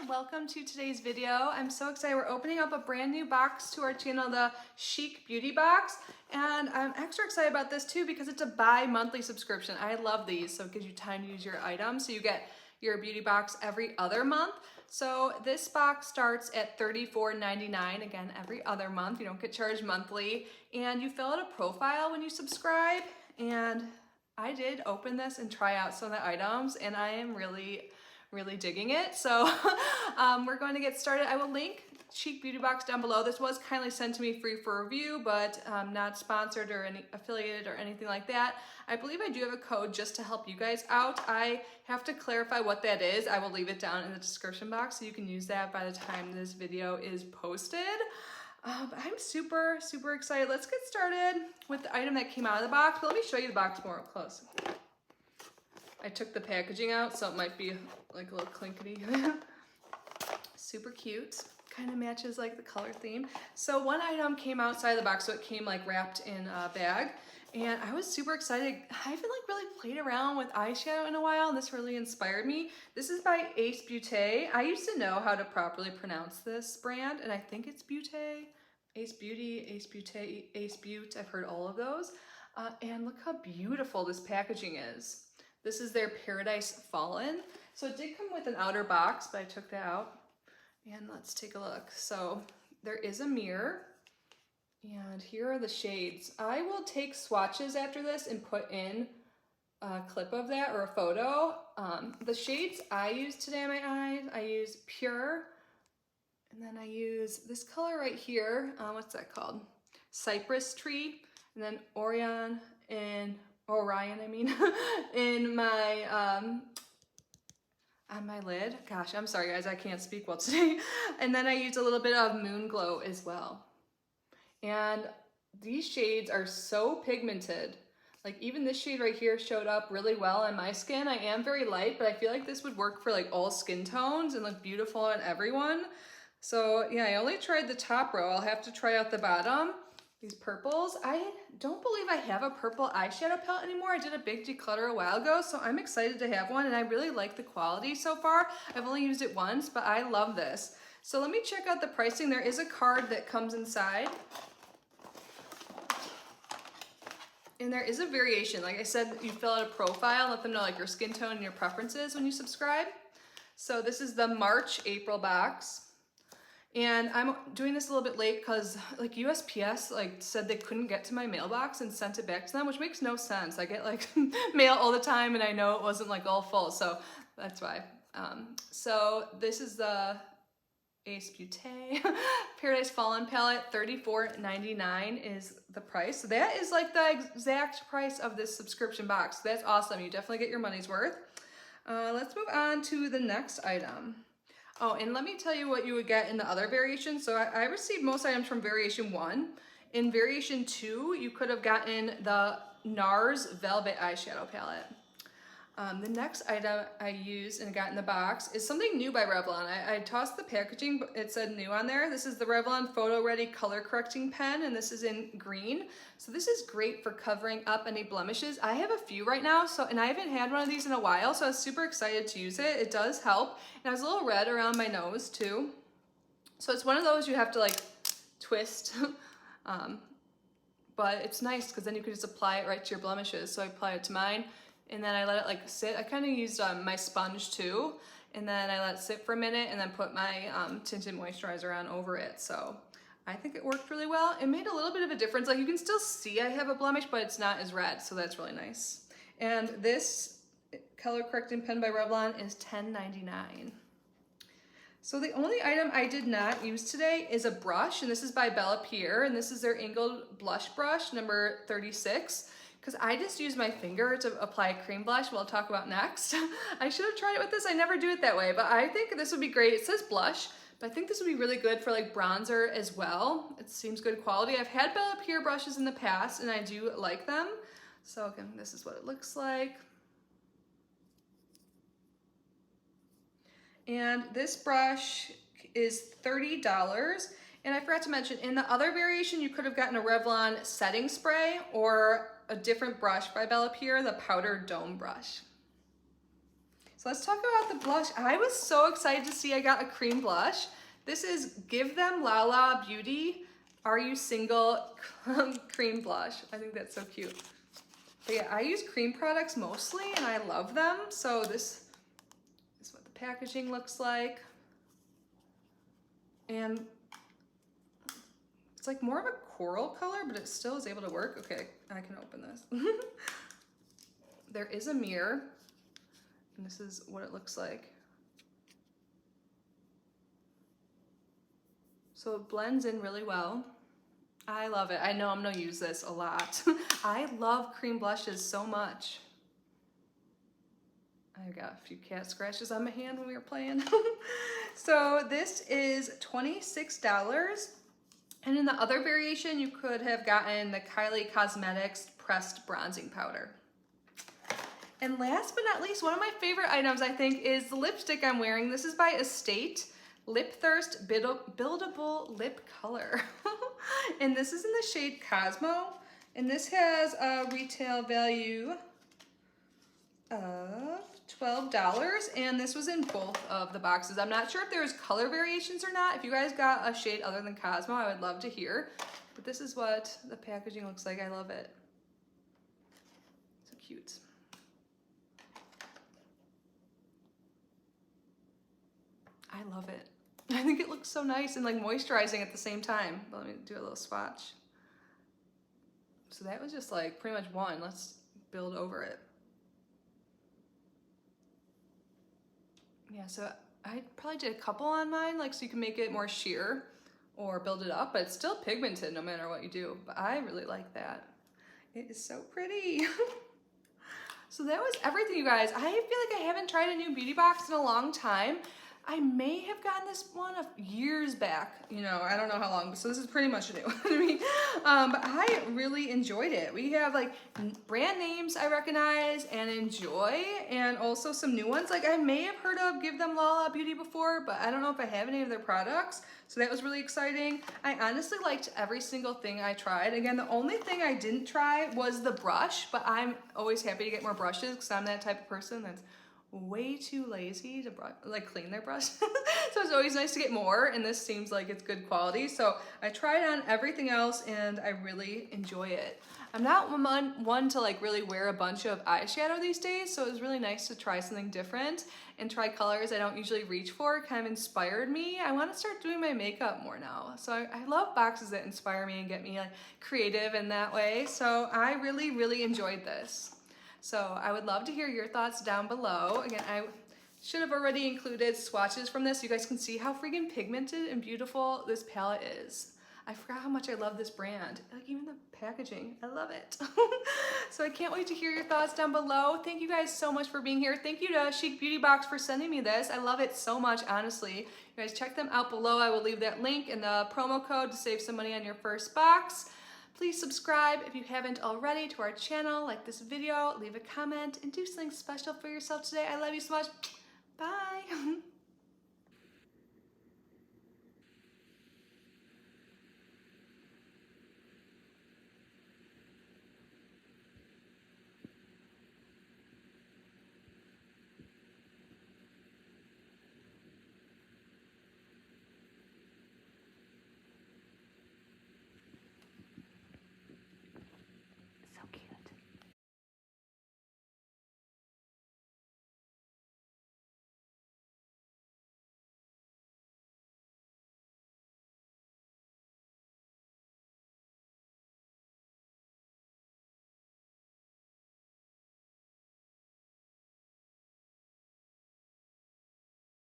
everyone, welcome to today's video. I'm so excited. We're opening up a brand new box to our channel, the Chic Beauty Box, and I'm extra excited about this too because it's a bi-monthly subscription. I love these, so it gives you time to use your items. So you get your beauty box every other month. So this box starts at $34.99, again, every other month. You don't get charged monthly, and you fill out a profile when you subscribe. And I did open this and try out some of the items, and I am really digging it. So we're going to get started. I will link Chic Beauty Box down below. This was kindly sent to me free for review, but not sponsored or any affiliated or anything like that. I believe I do have a code just to help you guys out. I have to clarify what that is. I will leave it down in the description box so you can use that by the time this video is posted. I'm super excited. Let's get started with the item that came out of the box, but let me show you the box more up close. I took the packaging out, so it might be like a little clinkety. Super cute. Kind of matches like the color theme. So one item came outside the box, so it came like wrapped in a bag. And I was super excited. I haven't like really played around with eyeshadow in a while, and this really inspired me. This is by Ace Beauté. I used to know how to properly pronounce this brand, and I think it's Beauté. Ace Beauty, Ace Beauté, Ace Beaut. I've heard all of those. And look how beautiful this packaging is. This is their Paradise Fallen. So it did come with an outer box, but I took that out. And let's take a look. So there is a mirror, and here are the shades. I will take swatches after this and put in a clip of that or a photo. The shades I use today on my eyes, I use Pure, and then I use this color right here. What's that called? Cypress Tree, and then Orion, I mean, in my, on my lid. Gosh, I'm sorry guys, I can't speak well today. And then I used a little bit of Moon Glow as well. And these shades are so pigmented. Like even this shade right here showed up really well on my skin. I am very light, but I feel like this would work for like all skin tones and look beautiful on everyone. So yeah, I only tried the top row. I'll have to try out the bottom. These purples. I don't believe I have a purple eyeshadow palette anymore. I did a big declutter a while ago, so I'm excited to have one, and I really like the quality so far. I've only used it once, but I love this. So let me check out the pricing. There is a card that comes inside. And there is a variation. Like I said, you fill out a profile, let them know like your skin tone and your preferences when you subscribe. So this is the March-April box. And I'm doing this a little bit late because like USPS like said they couldn't get to my mailbox and sent it back to them, which makes no sense. I get like mail all the time, and I know it wasn't like all full, so that's why. So this is the Ace Beauté Paradise Fallen palette. $34.99 is the price. So that is like the exact price of this subscription box. So that's awesome. You definitely get your money's worth. Let's move on to the next item. Oh, and let me tell you what you would get in the other variation. So I received most items from variation 1. In variation 2, you could have gotten the NARS Velvet eyeshadow palette. The next item I used and got in the box is something new by Revlon. I tossed the packaging, but it said new on there. This is the Revlon Photo Ready Color Correcting Pen, and this is in green. So this is great for covering up any blemishes. I have a few right now, and I haven't had one of these in a while, so I was super excited to use it. It does help. And I was a little red around my nose too. So it's one of those you have to like twist. But it's nice because then you can just apply it right to your blemishes. So I apply it to mine, and then I let it like sit. I kind of used my sponge too, and then I let it sit for a minute and then put my tinted moisturizer on over it. So I think it worked really well. It made a little bit of a difference. Like you can still see I have a blemish, but it's not as red, so that's really nice. And this color correcting pen by Revlon is $10.99. So the only item I did not use today is a brush, and this is by Bella Pierre, and this is their angled blush brush number 36. Because I just use my finger to apply a cream blush, we'll talk about next. I should have tried it with this. I never do it that way, but I think this would be great. It says blush, but I think this would be really good for like bronzer as well. It seems good quality. I've had Bella Pierre brushes in the past, and I do like them. So again, this is what it looks like. And this brush is $30. And I forgot to mention, in the other variation, you could have gotten a Revlon setting spray or a different brush by Bella Pierre, the powder dome brush. So let's talk about the blush. I was so excited to see I got a cream blush. This is Give Them Lala Beauty Are You Single cream blush. I think that's so cute. But yeah, I use cream products mostly and I love them. So this is what the packaging looks like. And it's like more of a coral color, but it still is able to work. Okay, I can open this. There is a mirror, and this is what it looks like. So it blends in really well. I love it. I know I'm gonna use this a lot. I love cream blushes so much. I got a few cat scratches on my hand when we were playing. So this is $26. And in the other variation, you could have gotten the Kylie Cosmetics Pressed Bronzing Powder. And last but not least, one of my favorite items, I think, is the lipstick I'm wearing. This is by Estate Lip Thirst Buildable Lip Color. And this is in the shade Cosmo. And this has a retail value of $12, and this was in both of the boxes. I'm not sure if there's color variations or not. If you guys got a shade other than Cosmo, I would love to hear. But this is what the packaging looks like. I love it. So cute. I love it. I think it looks so nice and like moisturizing at the same time. Let me do a little swatch. So that was just like pretty much one. Let's build over it. Yeah, so I probably did a couple on mine, like so you can make it more sheer or build it up, but it's still pigmented no matter what you do. But I really like that. It is so pretty. So that was everything, you guys. I feel like I haven't tried a new beauty box in a long time. I may have gotten this one years back, you know, I don't know how long, so this is pretty much new to me. But I really enjoyed it. We have like brand names I recognize and enjoy, and also some new ones. Like I may have heard of Give Them Lala Beauty before, but I don't know if I have any of their products. So that was really exciting. I honestly liked every single thing I tried. Again, the only thing I didn't try was the brush, but I'm always happy to get more brushes because I'm that type of person that's way too lazy to clean their brush. So it's always nice to get more, and this seems like it's good quality. So I tried on everything else and I really enjoy it. I'm not one to like really wear a bunch of eyeshadow these days, so it was really nice to try something different and try colors I don't usually reach for. It kind of inspired me. I want to start doing my makeup more now. So I love boxes that inspire me and get me like creative in that way. So I really, really enjoyed this. So I would love to hear your thoughts down below. Again, I should have already included swatches from this so you guys can see how freaking pigmented and beautiful this palette is. I forgot how much I love this brand. Like even the packaging, I love it. So I can't wait to hear your thoughts down below. Thank you guys so much for being here. Thank you to Chic Beauty Box for sending me this. I love it so much, honestly. You guys check them out below. I will leave that link in the promo code to save some money on your first box. Please subscribe if you haven't already to our channel, like this video, leave a comment, and do something special for yourself today. I love you so much. Bye.